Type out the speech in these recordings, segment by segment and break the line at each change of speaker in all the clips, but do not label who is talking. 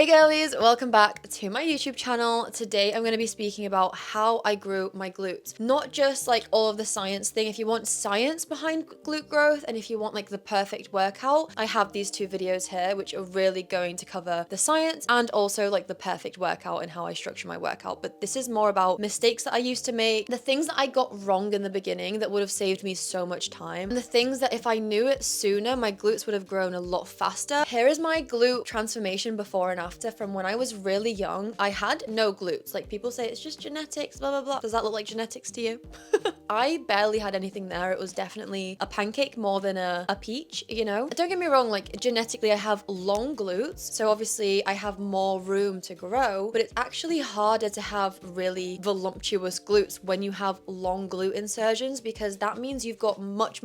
Hey girlies, welcome back to my YouTube channel. Today I'm going to be speaking about how I grew my glutes. Not just like all of the science thing. If you want science behind glute growth and if you want like the perfect workout, I have these two videos here which are really going to cover the science and also like the perfect workout and how I structure my workout. But this is more about mistakes that I used to make, the things that I got wrong in the beginning that would have saved me so much time, and the things that if I knew it sooner, my glutes would have grown a lot faster. Here is my glute transformation before and after from when I was really young. I had no glutes. Like people say it's just genetics, blah, blah, blah. Does that look like genetics to you? I barely had anything there. It was definitely a pancake more than a peach, you know? Don't get me wrong, like genetically I have long glutes. So obviously I have more room to grow, but it's actually harder to have really voluptuous glutes when you have long glute insertions, because that means you've got much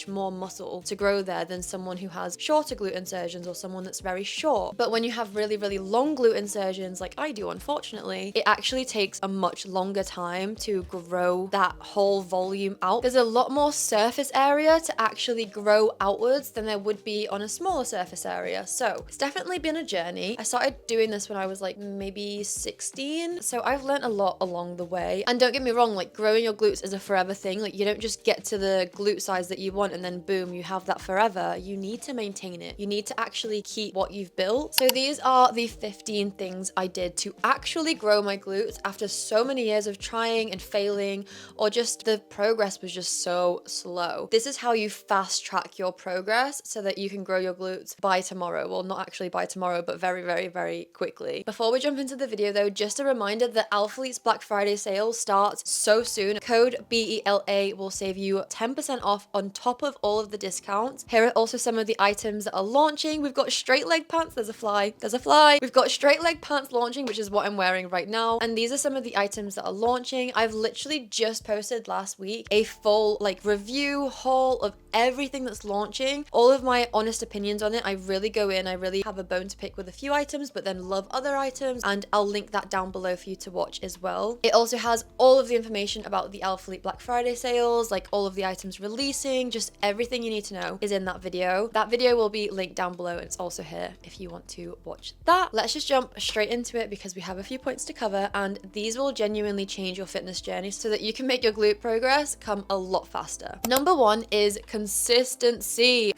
more muscle to grow there than someone who has shorter glute insertions or someone that's very short. But when you have really long glute insertions like I do, unfortunately, it actually takes a much longer time to grow that whole volume out. There's a lot more surface area to actually grow outwards than there would be on a smaller surface area. So it's definitely been a journey. I started doing this when I was like maybe 16. So I've learned a lot along the way. And don't get me wrong, like growing your glutes is a forever thing. Like you don't just get to the glute size that you want and then boom, you have that forever. You need to maintain it. You need to actually keep what you've built. So these are the 15 things I did to actually grow my glutes after so many years of trying and failing, or just the progress was just so slow. This is how you fast track your progress so that you can grow your glutes by tomorrow. Well, not actually by tomorrow, but very quickly. Before we jump into the video though, just a reminder that Alphalete's Black Friday sale starts so soon. Code BELA will save you 10% off on top of all of the discounts. Here are also some of the items that are launching. We've got straight leg pants. There's a fly. We've got straight leg pants launching, which is what I'm wearing right now. And these are some of the items that are launching. I've literally just posted last week a full like review haul of everything that's launching, all of my honest opinions on it. I really go in, I really have a bone to pick with a few items, but then love other items, and I'll link that down below for you to watch as well. It also has all of the information about the Alphalete Black Friday sales, like all of the items releasing, just everything you need to know is in that video. That video will be linked down below, and it's also here if you want to watch that. Let's just jump straight into it because we have a few points to cover, and these will genuinely change your fitness journey so that you can make your glute progress come a lot faster. Number one is consistency.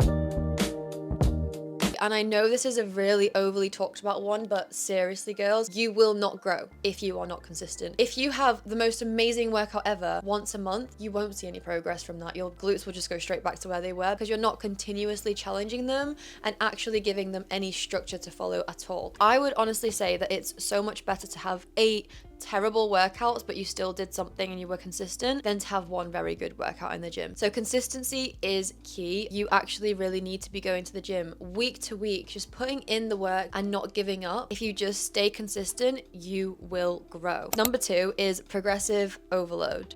And I know this is a really overly talked about one, but seriously girls, you will not grow if you are not consistent. If you have the most amazing workout ever once a month, you won't see any progress from that. Your glutes will just go straight back to where they were because you're not continuously challenging them and actually giving them any structure to follow at all. I would honestly say that it's so much better to have 8 terrible workouts but you still did something and you were consistent than to have one very good workout in the gym. So consistency is key. You actually really need to be going to the gym week to week, just putting in the work and not giving up. If you just stay consistent, you will grow. Number 2 is progressive overload.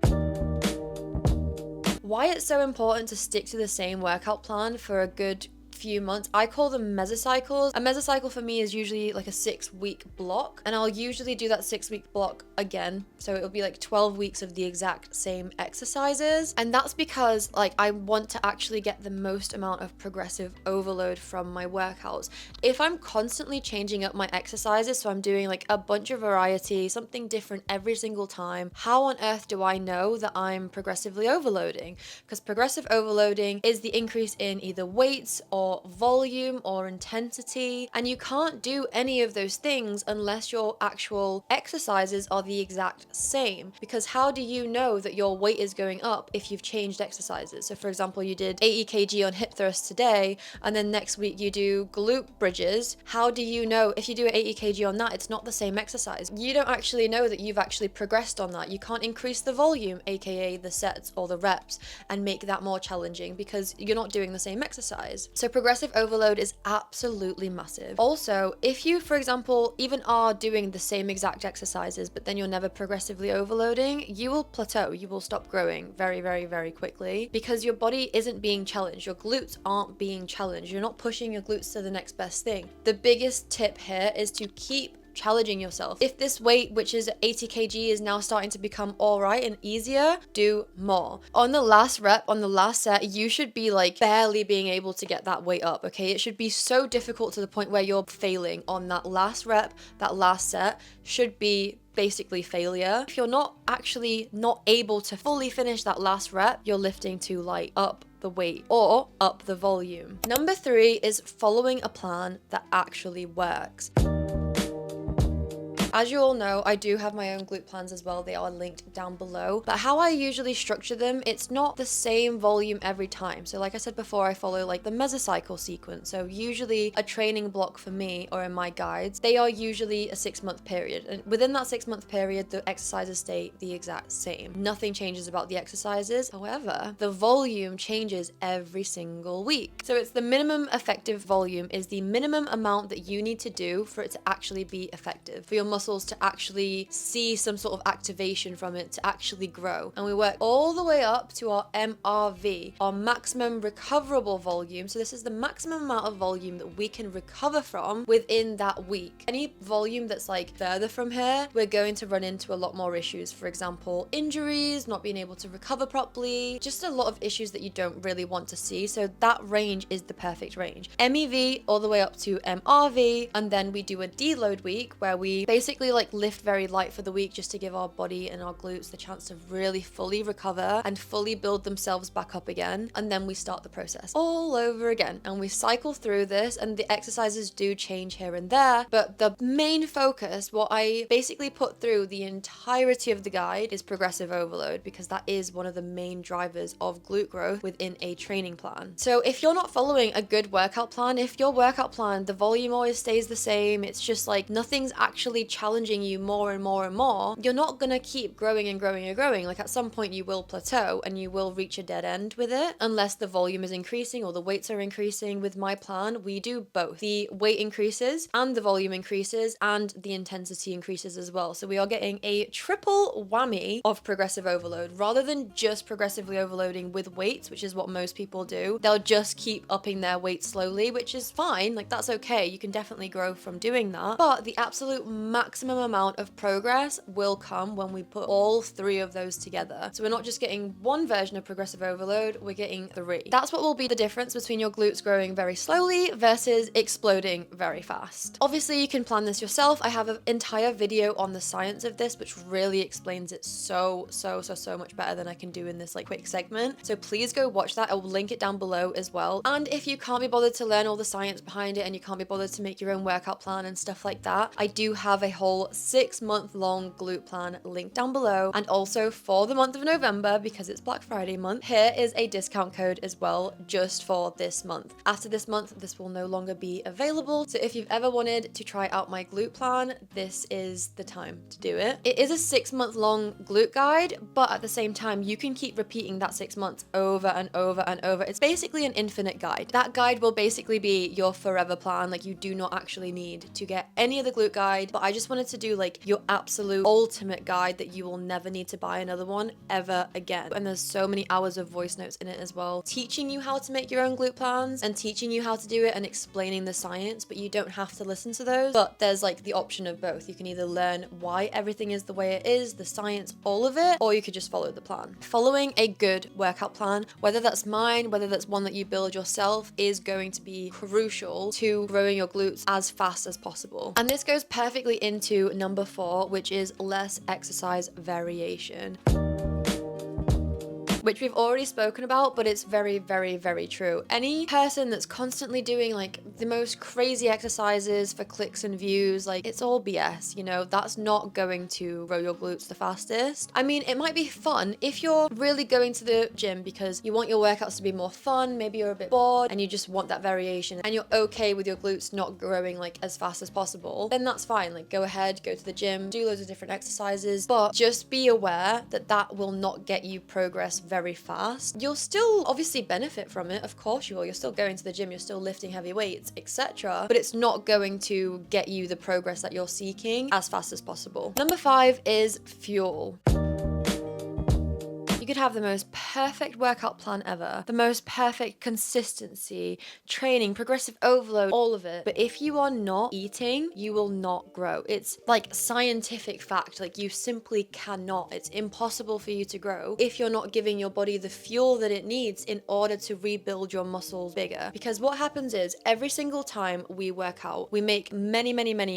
Why it's so important to stick to the same workout plan for a good few months. I call them mesocycles. A mesocycle for me is usually like a 6-week block, and I'll usually do that 6-week block again. So it'll be like 12 weeks of the exact same exercises. And that's because like I want to actually get the most amount of progressive overload from my workouts. If I'm constantly changing up my exercises, so I'm doing like a bunch of variety, something different every single time, how on earth do I know that I'm progressively overloading? Because progressive overloading is the increase in either weights or volume or intensity, and you can't do any of those things unless your actual exercises are the exact same. Because how do you know that your weight is going up if you've changed exercises? So for example, you did 80 kg on hip thrust today and then next week you do glute bridges. How do you know if you do 80 kg on that, it's not the same exercise? You don't actually know that you've actually progressed on that. You can't increase the volume, aka the sets or the reps, and make that more challenging because you're not doing the same exercise. So progressive overload is absolutely massive. Also, if you, for example, even are doing the same exact exercises, but then you're never progressively overloading, you will plateau. You will stop growing very quickly because your body isn't being challenged. Your glutes aren't being challenged. You're not pushing your glutes to the next best thing. The biggest tip here is to keep challenging yourself. If this weight, which is 80 kg, is now starting to become all right and easier, do more. On the last rep, on the last set, you should be like barely being able to get that weight up, okay? It should be so difficult to the point where you're failing on that last rep. That last set should be basically failure. If you're not able to fully finish that last rep, you're lifting too light. Up the weight or up the volume. Number 3 is following a plan that actually works. As you all know, I do have my own glute plans as well. They are linked down below. But how I usually structure them, it's not the same volume every time. So like I said before, I follow like the mesocycle sequence. So usually a training block for me, or in my guides, they are usually a 6-month period. And within that 6-month period, the exercises stay the exact same. Nothing changes about the exercises. However, the volume changes every single week. So it's the minimum effective volume is the minimum amount that you need to do for it to actually be effective. For your muscles to actually see some sort of activation from it, to actually grow. And we work all the way up to our MRV, our maximum recoverable volume. So this is the maximum amount of volume that we can recover from within that week. Any volume that's like further from here, we're going to run into a lot more issues. For example, injuries, not being able to recover properly, just a lot of issues that you don't really want to see. So that range is the perfect range. MEV all the way up to MRV, and then we do a deload week where we basically like lift very light for the week just to give our body and our glutes the chance to really fully recover and fully build themselves back up again. And then we start the process all over again, and we cycle through this, and the exercises do change here and there, but the main focus, what I basically put through the entirety of the guide, is progressive overload, because that is one of the main drivers of glute growth within a training plan. So if you're not following a good workout plan, if your workout plan, the volume always stays the same, it's just like nothing's actually challenging you more and more and more, you're not gonna keep growing and growing and growing. Like at some point you will plateau and you will reach a dead end with it, unless the volume is increasing or the weights are increasing. With my plan, we do both. The weight increases and the volume increases and the intensity increases as well. So we are getting a triple whammy of progressive overload, rather than just progressively overloading with weights, which is what most people do. They'll just keep upping their weight slowly, which is fine. Like that's okay. You can definitely grow from doing that. But the absolute maximum amount of progress will come when we put all 3 of those together. So we're not just getting one version of progressive overload, we're getting 3. That's what will be the difference between your glutes growing very slowly versus exploding very fast. Obviously, you can plan this yourself. I have an entire video on the science of this, which really explains it so much better than I can do in this like quick segment. So please go watch that. I will link it down below as well. And if you can't be bothered to learn all the science behind it, and you can't be bothered to make your own workout plan and stuff like that, I do have a whole 6-month long glute plan linked down below. And also for the month of November, because it's Black Friday month, here is a discount code as well, just for this month. After this month, this will no longer be available. So if you've ever wanted to try out my glute plan, this is the time to do it. It is a 6-month long glute guide, but at the same time, you can keep repeating that 6 months over and over and over. It's basically an infinite guide. That guide will basically be your forever plan. Like you do not actually need to get any of the glute guide, but I just wanted to do like your absolute ultimate guide that you will never need to buy another one ever again. And there's so many hours of voice notes in it as well, teaching you how to make your own glute plans and teaching you how to do it and explaining the science. But you don't have to listen to those, but there's like the option of both. You can either learn why everything is the way it is, the science, all of it, or you could just follow the plan. Following a good workout plan, whether that's mine, whether that's one that you build yourself, is going to be crucial to growing your glutes as fast as possible. And this goes perfectly into number 4, which is less exercise variation, which we've already spoken about, but it's very true. Any person that's constantly doing like the most crazy exercises for clicks and views, like it's all BS, you know, that's not going to grow your glutes the fastest. I mean, it might be fun if you're really going to the gym because you want your workouts to be more fun, maybe you're a bit bored and you just want that variation and you're okay with your glutes not growing like as fast as possible, then that's fine. Like go ahead, go to the gym, do loads of different exercises, but just be aware that that will not get you progress very fast. You'll still obviously benefit from it, of course you will. You're still going to the gym, you're still lifting heavy weights, etc. But it's not going to get you the progress that you're seeking as fast as possible. Number 5 is fuel. You could have the most perfect workout plan ever, the most perfect consistency, training, progressive overload, all of it. But if you are not eating, you will not grow. It's like scientific fact. Like, you simply cannot. It's impossible for you to grow if you're not giving your body the fuel that it needs in order to rebuild your muscles bigger. Because what happens is every single time we work out, we make many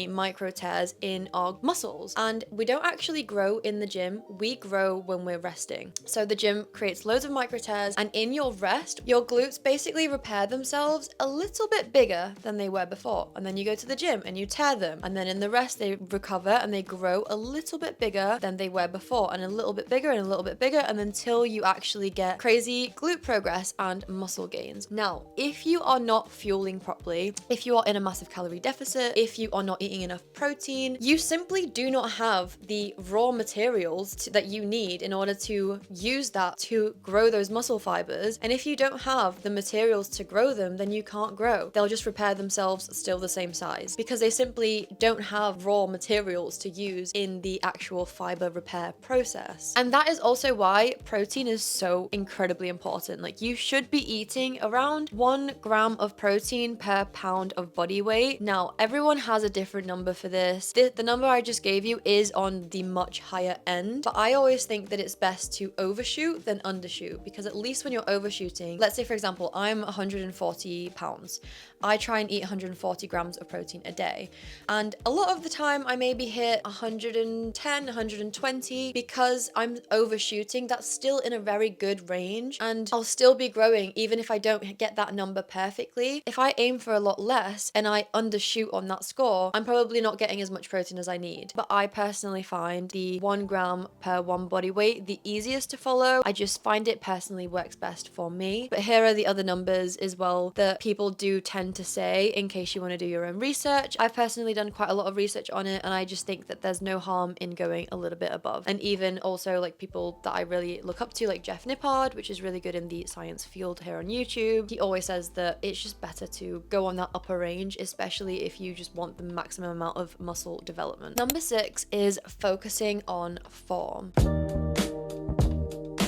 micro tears in our muscles, and we don't actually grow in the gym. We grow when we're resting. So the gym creates loads of micro tears, and in your rest, your glutes basically repair themselves a little bit bigger than they were before. And then you go to the gym and you tear them, and then in the rest they recover and they grow a little bit bigger than they were before, and a little bit bigger and a little bit bigger, and until you actually get crazy glute progress and muscle gains. Now, if you are not fueling properly, if you are in a massive calorie deficit, if you are not eating enough protein, you simply do not have the raw materials that you need in order to use that to grow those muscle fibers. And if you don't have the materials to grow them, then you can't grow. They'll just repair themselves still the same size because they simply don't have raw materials to use in the actual fiber repair process. And that is also why protein is so incredibly important. Like, you should be eating around 1 gram of protein per pound of body weight. Now, everyone has a different number for this. The number I just gave you is on the much higher end, but I always think that it's best to overshoot than undershoot, because at least when you're overshooting, let's say for example, I'm 140 pounds. I try and eat 140 grams of protein a day. And a lot of the time I maybe hit 110, 120 because I'm overshooting. That's still in a very good range, and I'll still be growing even if I don't get that number perfectly. If I aim for a lot less and I undershoot on that score, I'm probably not getting as much protein as I need. But I personally find the 1 gram per 1 body weight the easiest to follow. I just find it personally works best for me. But here are the other numbers as well that people do tend to say in case you want to do your own research. I've personally done quite a lot of research on it, and I just think that there's no harm in going a little bit above. And even also like people that I really look up to, like Jeff Nippard, which is really good in the science field here on YouTube. He always says that it's just better to go on that upper range, especially if you just want the maximum amount of muscle development. Number 6 is focusing on form.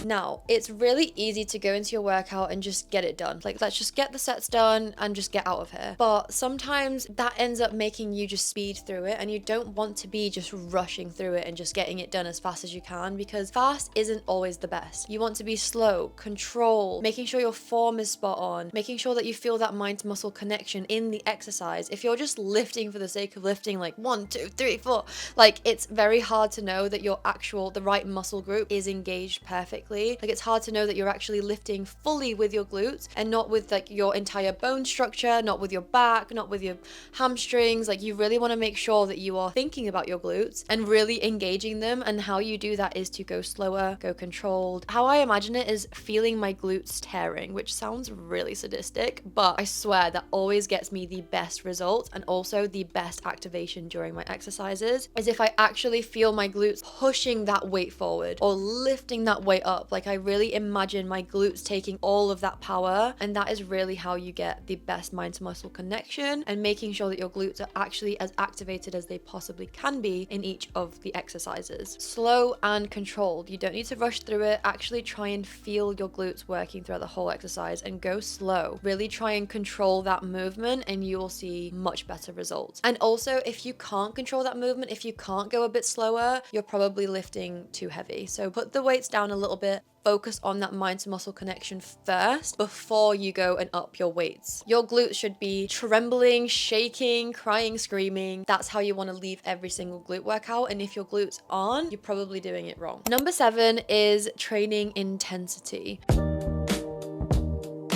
Now, it's really easy to go into your workout and just get it done. Like, let's just get the sets done and just get out of here. But sometimes that ends up making you just speed through it, and you don't want to be just rushing through it and just getting it done as fast as you can, because fast isn't always the best. You want to be slow, control, making sure your form is spot on, making sure that you feel that mind to muscle connection in the exercise. If you're just lifting for the sake of lifting, like 1, 2, 3, 4, like, it's very hard to know that the right muscle group is engaged perfectly. Like, it's hard to know that you're actually lifting fully with your glutes and not with like your entire bone structure, not with your back, not with your hamstrings. Like, you really want to make sure that you are thinking about your glutes and really engaging them. And how you do that is to go slower, go controlled. How I imagine it is feeling my glutes tearing, which sounds really sadistic, but I swear that always gets me the best results and also the best activation during my exercises, is if I actually feel my glutes pushing that weight forward or lifting that weight up. Like, I really imagine my glutes taking all of that power, and that is really how you get the best mind to muscle connection and making sure that your glutes are actually as activated as they possibly can be in each of the exercises. Slow and controlled. You don't need to rush through it. Actually try and feel your glutes working throughout the whole exercise and go slow. Really try and control that movement, and you will see much better results. And also, if you can't control that movement, if you can't go a bit slower, you're probably lifting too heavy. So put the weights down a little bit. Focus on that mind to muscle connection first before you go and up your weights. Your glutes should be trembling, shaking, crying, screaming. That's how you want to leave every single glute workout. And if your glutes aren't, you're probably doing it wrong. Number 7 is training intensity.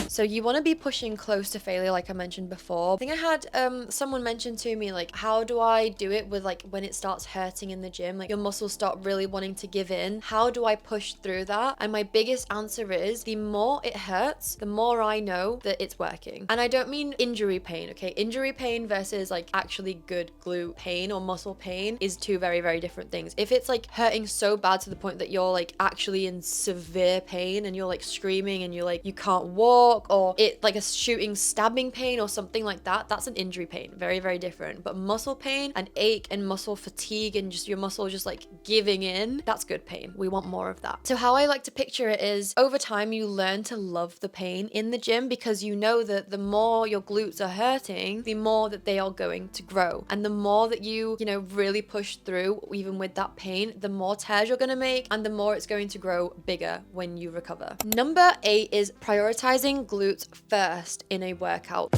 So you want to be pushing close to failure, like I mentioned before. I think I had someone mention to me, like, how do I do it with like when it starts hurting in the gym, like your muscles start really wanting to give in? How do I push through that? And my biggest answer is, the more it hurts, the more I know that it's working. And I don't mean injury pain, okay? Injury pain versus like actually good glute pain or muscle pain is two very, very different things. If it's like hurting so bad to the point that you're like actually in severe pain and you're like screaming and you're like, you can't walk, shock or it like a shooting stabbing pain or something like that, that's an injury pain. Very, very different. But muscle pain and ache and muscle fatigue and just your muscle just like giving in, that's good pain. We want more of that. So how I like to picture it is over time you learn to love the pain in the gym, because you know that the more your glutes are hurting, the more that they are going to grow. And the more that you know, really push through even with that pain, the more tears you're going to make and the more it's going to grow bigger when you recover. Number 8 is prioritizing glutes first in a workout.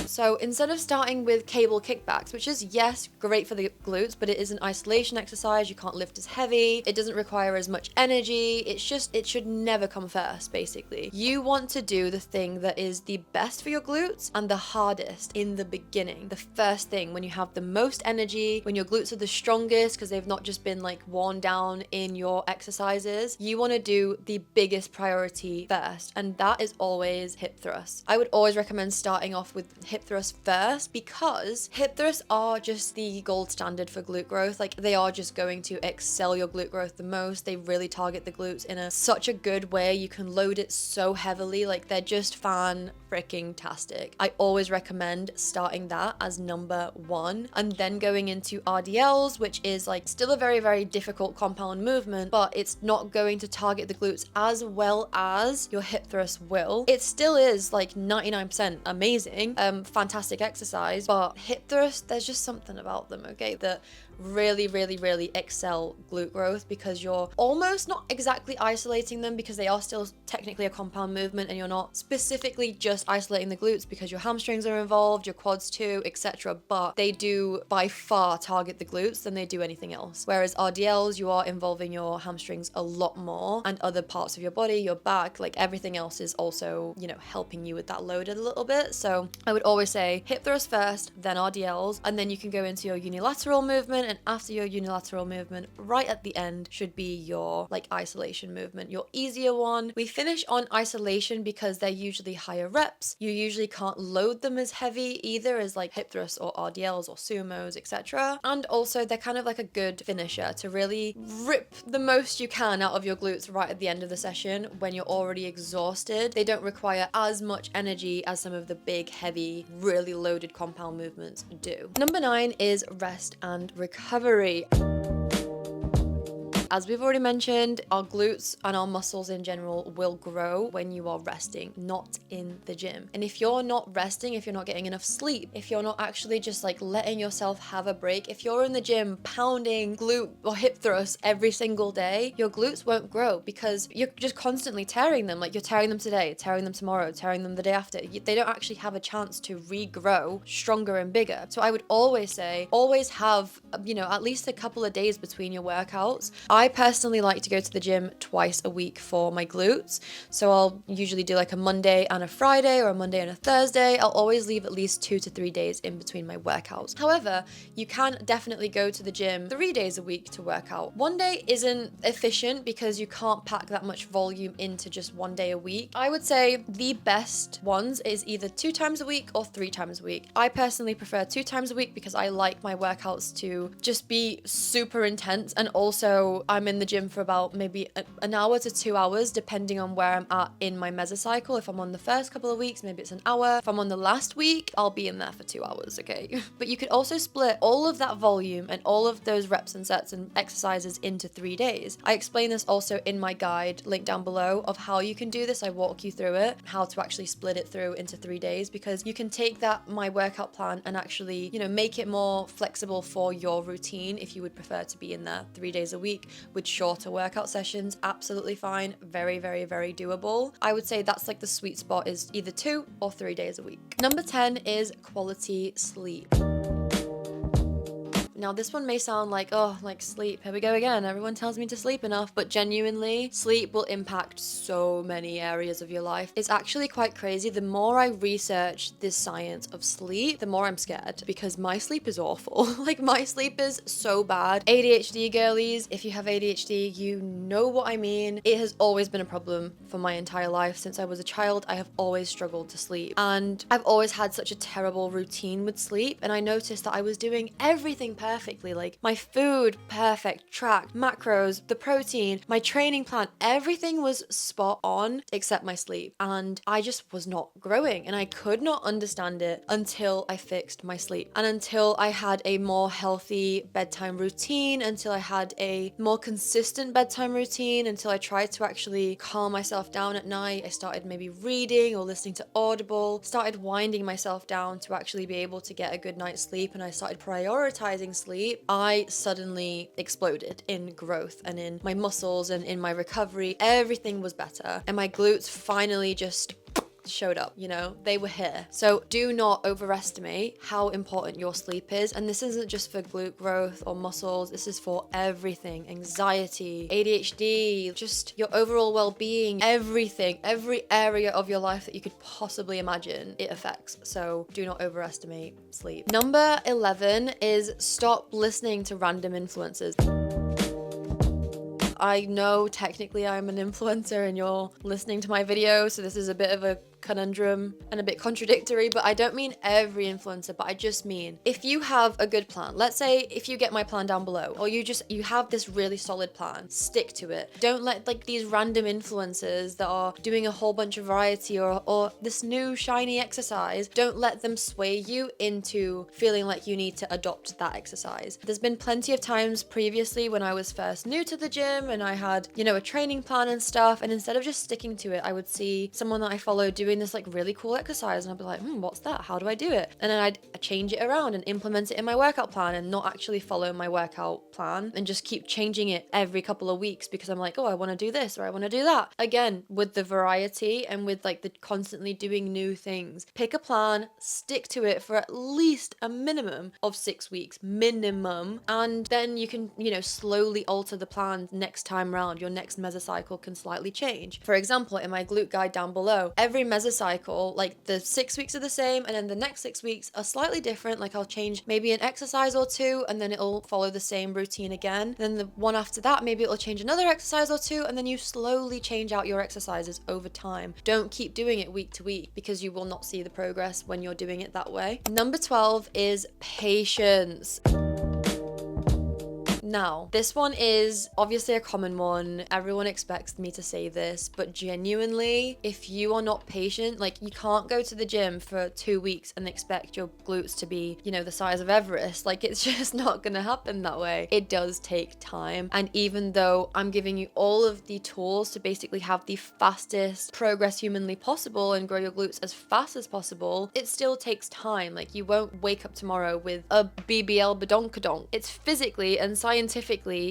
So instead of starting with cable kickbacks, which is, yes, great for the glutes, but it is an isolation exercise. You can't lift as heavy. It doesn't require as much energy. It's just, it should never come first, basically. You want to do the thing that is the best for your glutes and the hardest in the beginning. The first thing, when you have the most energy, when your glutes are the strongest because they've not just been like worn down in your exercises, you want to do the biggest priority first. And that is always hip thrusts. I would always recommend starting off with hip thrusts first, because hip thrusts are just the gold standard for glute growth. Like, they are just going to excel your glute growth the most. They really target the glutes in such a good way. You can load it so heavily. Like, they're just fan freaking tastic. I always recommend starting that as number 1 and then going into RDLs, which is like still a very, very difficult compound movement, but it's not going to target the glutes as well as your hip thrust will. It still is like 99% amazing, fantastic exercise, but hip thrust, there's just something about them, okay, that really, really, really excel glute growth, because you're almost not exactly isolating them, because they are still technically a compound movement, and you're not specifically just isolating the glutes because your hamstrings are involved, your quads too, etc. But they do by far target the glutes than they do anything else. Whereas RDLs, you are involving your hamstrings a lot more and other parts of your body, your back, like everything else is also, you know, helping you with that load a little bit. So I would always say hip thrust first, then RDLs, and then you can go into your unilateral movement. And after your unilateral movement, right at the end should be your like isolation movement, your easier one. We finish on isolation because they're usually higher reps. You usually can't load them as heavy either as like hip thrusts or RDLs or sumos, etc. And also they're kind of like a good finisher to really rip the most you can out of your glutes right at the end of the session when you're already exhausted. They don't require as much energy as some of the big, heavy, really loaded compound movements do. Number 9 is rest and recovery. As we've already mentioned, our glutes and our muscles in general will grow when you are resting, not in the gym. And if you're not resting, if you're not getting enough sleep, if you're not actually just like letting yourself have a break, if you're in the gym pounding glute or hip thrusts every single day, your glutes won't grow because you're just constantly tearing them. Like, you're tearing them today, tearing them tomorrow, tearing them the day after. They don't actually have a chance to regrow stronger and bigger. So I would always say, always have, you know, at least a couple of days between your workouts. I personally like to go to the gym twice a week for my glutes. So I'll usually do like a Monday and a Friday, or a Monday and a Thursday. I'll always leave at least 2 to 3 days in between my workouts. However, you can definitely go to the gym 3 days a week to work out. One day isn't efficient because you can't pack that much volume into just 1 day a week. I would say the best ones is either 2 times a week or 3 times a week. I personally prefer 2 times a week because I like my workouts to just be super intense, and also I'm in the gym for about maybe an hour to 2 hours depending on where I'm at in my mesocycle. If I'm on the first couple of weeks, maybe it's an hour. If I'm on the last week, I'll be in there for 2 hours, okay? But you could also split all of that volume and all of those reps and sets and exercises into 3 days. I explain this also in my guide, link down below, of how you can do this. I walk you through it, how to actually split it through into 3 days, because you can take that, my workout plan, and actually, you know, make it more flexible for your routine if you would prefer to be in there 3 days a week with shorter workout sessions. Absolutely fine. Very, very, very doable. I would say that's like the sweet spot, is either 2 or 3 days a week. Number 10 is quality sleep. Now, this one may sound like, oh, like sleep, here we go again. Everyone tells me to sleep enough, but genuinely, sleep will impact so many areas of your life. It's actually quite crazy. The more I research this science of sleep, the more I'm scared, because my sleep is awful. Like, my sleep is so bad. ADHD girlies, if you have ADHD, you know what I mean. It has always been a problem for my entire life. Since I was a child, I have always struggled to sleep. And I've always had such a terrible routine with sleep. And I noticed that I was doing everything perfectly. perfectly. Like my food, perfect, tracked, macros, the protein, my training plan, everything was spot on except my sleep. And I just was not growing, and I could not understand it until I fixed my sleep, and until I had a more healthy bedtime routine, until I had a more consistent bedtime routine, until I tried to actually calm myself down at night. I started maybe reading or listening to Audible, started winding myself down to actually be able to get a good night's sleep, and I started prioritizing sleep. I suddenly exploded in growth and in my muscles and in my recovery. Everything was better, and my glutes finally just showed up, you know, they were here. So do not overestimate how important your sleep is. And this isn't just for glute growth or muscles, this is for everything: anxiety, ADHD, just your overall well-being, everything, every area of your life that you could possibly imagine, it affects. So do not overestimate sleep. Number 11 is stop listening to random influencers. I know technically I'm an influencer and you're listening to my video, so this is a bit of a conundrum and a bit contradictory, but I don't mean every influencer, but I just mean if you have a good plan. Let's say if you get my plan down below, or you have this really solid plan, stick to it. Don't let like these random influencers that are doing a whole bunch of variety or this new shiny exercise, don't let them sway you into feeling like you need to adopt that exercise. There's been plenty of times previously when I was first new to the gym and I had, you know, a training plan and stuff, and instead of just sticking to it, I would see someone that I follow doing this like really cool exercise, and I'd be like, what's that? How do I do it? And then I'd change it around and implement it in my workout plan, and not actually follow my workout plan and just keep changing it every couple of weeks because I'm like, oh, I want to do this or I want to do that. Again, with the variety and with like the constantly doing new things, pick a plan, stick to it for at least a minimum of 6 weeks, minimum, and then you can, you know, slowly alter the plan next time round. Your next mesocycle can slightly change. For example, in my glute guide down below, every mesocycle, like the 6 weeks are the same, and then the next 6 weeks are slightly different. Like I'll change maybe an exercise or two, and then it'll follow the same routine again. Then the one after that, maybe it'll change another exercise or two, and then you slowly change out your exercises over time. Don't keep doing it week to week because you will not see the progress when you're doing it that way. Number 12 is patience. Now, this one is obviously a common one. Everyone expects me to say this, but genuinely, if you are not patient, like you can't go to the gym for 2 weeks and expect your glutes to be, you know, the size of Everest. Like it's just not gonna happen that way. It does take time. And even though I'm giving you all of the tools to basically have the fastest progress humanly possible and grow your glutes as fast as possible, it still takes time. Like you won't wake up tomorrow with a BBL badonkadonk. It's physically and scientifically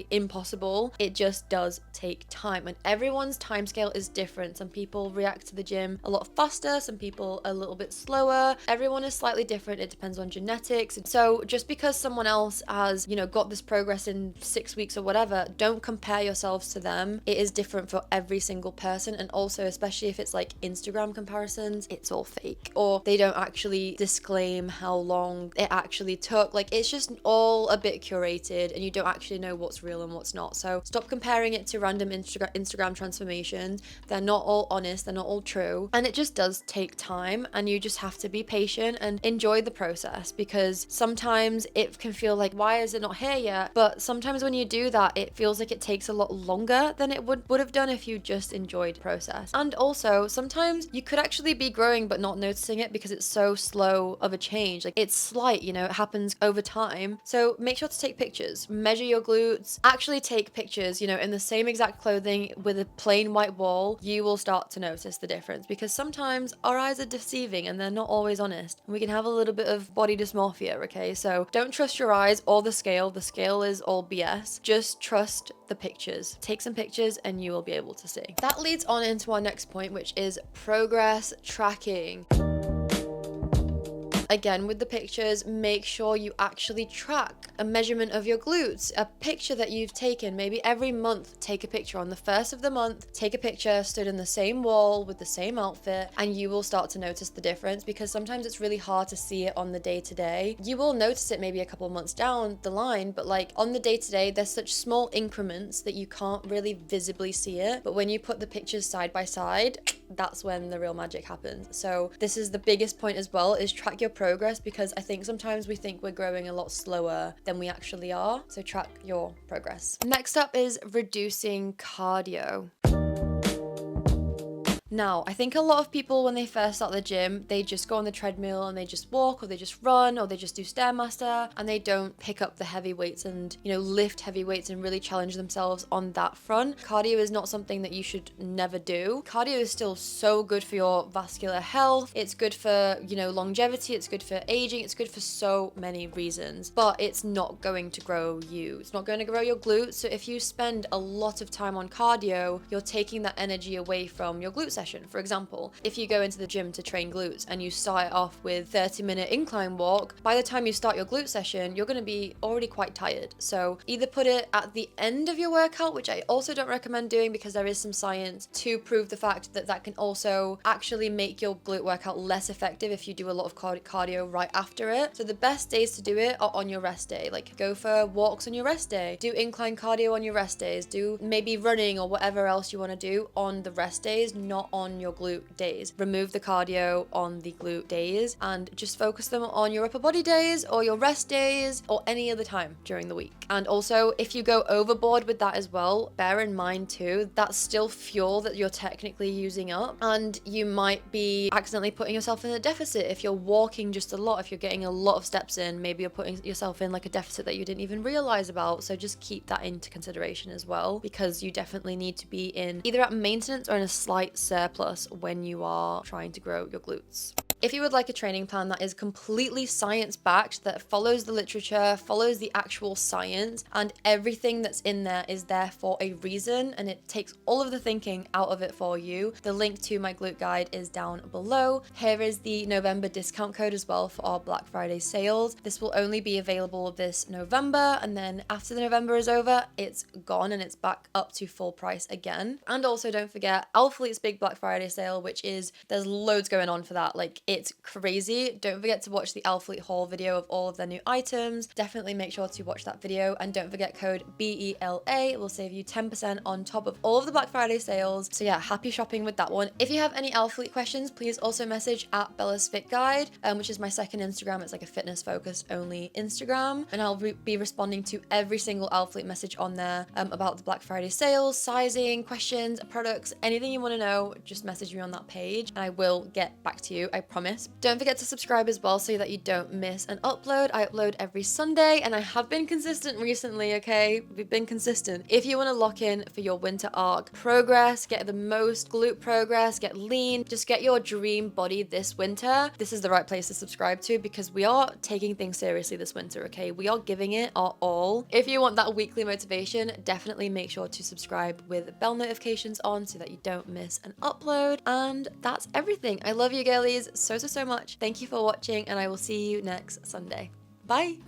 impossible. It just does take time, and everyone's timescale is different. Some people react to the gym a lot faster, some people a little bit slower. Everyone is slightly different. It depends on genetics. So just because someone else has, you know, got this progress in 6 weeks or whatever, don't compare yourselves to them. It is different for every single person, and also especially if it's like Instagram comparisons, it's all fake, or they don't actually disclaim how long it actually took. Like it's just all a bit curated, and you don't actually know what's real and what's not. So stop comparing it to random Instagram transformations. They're not all honest, they're not all true, and it just does take time, and you just have to be patient and enjoy the process, because sometimes it can feel like, why is it not here yet? But sometimes when you do that, it feels like it takes a lot longer than it would have done if you just enjoyed the process. And also sometimes you could actually be growing but not noticing it because it's so slow of a change. Like it's slight, you know, it happens over time. So make sure to take pictures, measure your glutes, actually take pictures, you know, in the same exact clothing with a plain white wall. You will start to notice the difference, because sometimes our eyes are deceiving and they're not always honest, and we can have a little bit of body dysmorphia. Okay, so don't trust your eyes or the scale. The scale is all BS. Just trust the pictures. Take some pictures and you will be able to see. That leads on into our next point, which is progress tracking. Again, with the pictures, make sure you actually track a measurement of your glutes, a picture that you've taken. Maybe every month, take a picture. On the first of the month, take a picture stood in the same wall with the same outfit, and you will start to notice the difference, because sometimes it's really hard to see it on the day-to-day. You will notice it maybe a couple of months down the line, but like on the day-to-day, there's such small increments that you can't really visibly see it. But when you put the pictures side by side, that's when the real magic happens. So this is the biggest point as well, is track your progress, because I think sometimes we think we're growing a lot slower than we actually are. So track your progress. Next up is reducing cardio. Now, I think a lot of people, when they first start the gym, they just go on the treadmill and they just walk, or they just run, or they just do Stairmaster, and they don't pick up the heavy weights and, you know, lift heavy weights and really challenge themselves on that front. Cardio is not something that you should never do. Cardio is still so good for your vascular health. It's good for, you know, longevity. It's good for aging. It's good for so many reasons, but it's not going to grow you. It's not going to grow your glutes. So if you spend a lot of time on cardio, you're taking that energy away from your glute session. For example, if you go into the gym to train glutes and you start it off with 30-minute incline walk, by the time you start your glute session, you're going to be already quite tired. So either put it at the end of your workout, which I also don't recommend doing, because there is some science to prove the fact that that can also actually make your glute workout less effective if you do a lot of cardio right after it. So the best days to do it are on your rest day. Like, go for walks on your rest day, do incline cardio on your rest days, do maybe running or whatever else you want to do on the rest days, not on your glute days. Remove the cardio on the glute days and just focus them on your upper body days or your rest days or any other time during the week. And also, if you go overboard with that as well, bear in mind too, that's still fuel that you're technically using up, and you might be accidentally putting yourself in a deficit if you're walking just a lot. If you're getting a lot of steps in, maybe you're putting yourself in like a deficit that you didn't even realize about. So just keep that into consideration as well, because you definitely need to be in either at maintenance or in a slight surplus when you are trying to grow your glutes. If you would like a training plan that is completely science-backed, that follows the literature, follows the actual science, and everything that's in there is there for a reason, and it takes all of the thinking out of it for you, the link to my glute guide is down below. Here is the November discount code as well for our Black Friday sales. This will only be available this November, and then after the November is over, it's gone and it's back up to full price again. And also don't forget Alphalete's big Black Friday sale, which is, there's loads going on for that. Like, it's crazy. Don't forget to watch the Alphalete haul video of all of their new items. Definitely make sure to watch that video, and don't forget code BELA. It will save you 10% on top of all of the Black Friday sales. So yeah, happy shopping with that one. If you have any Alphalete questions, please also message at Bela's Fit Guide, which is my second Instagram. It's like a fitness focused only Instagram, and I'll be responding to every single Alphalete message on there about the Black Friday sales, sizing, questions, products, anything you want to know, just message me on that page and I will get back to you, I promise. Don't forget to subscribe as well so that you don't miss an upload. I upload every Sunday, and I have been consistent recently, okay? We've been consistent. If you want to lock in for your winter arc progress, get the most glute progress, get lean, just get your dream body this winter, this is the right place to subscribe to, because we are taking things seriously this winter, okay? We are giving it our all. If you want that weekly motivation, definitely make sure to subscribe with bell notifications on so that you don't miss an upload. And that's everything. I love you girlies so much. Thank you for watching, and I will see you next Sunday. Bye.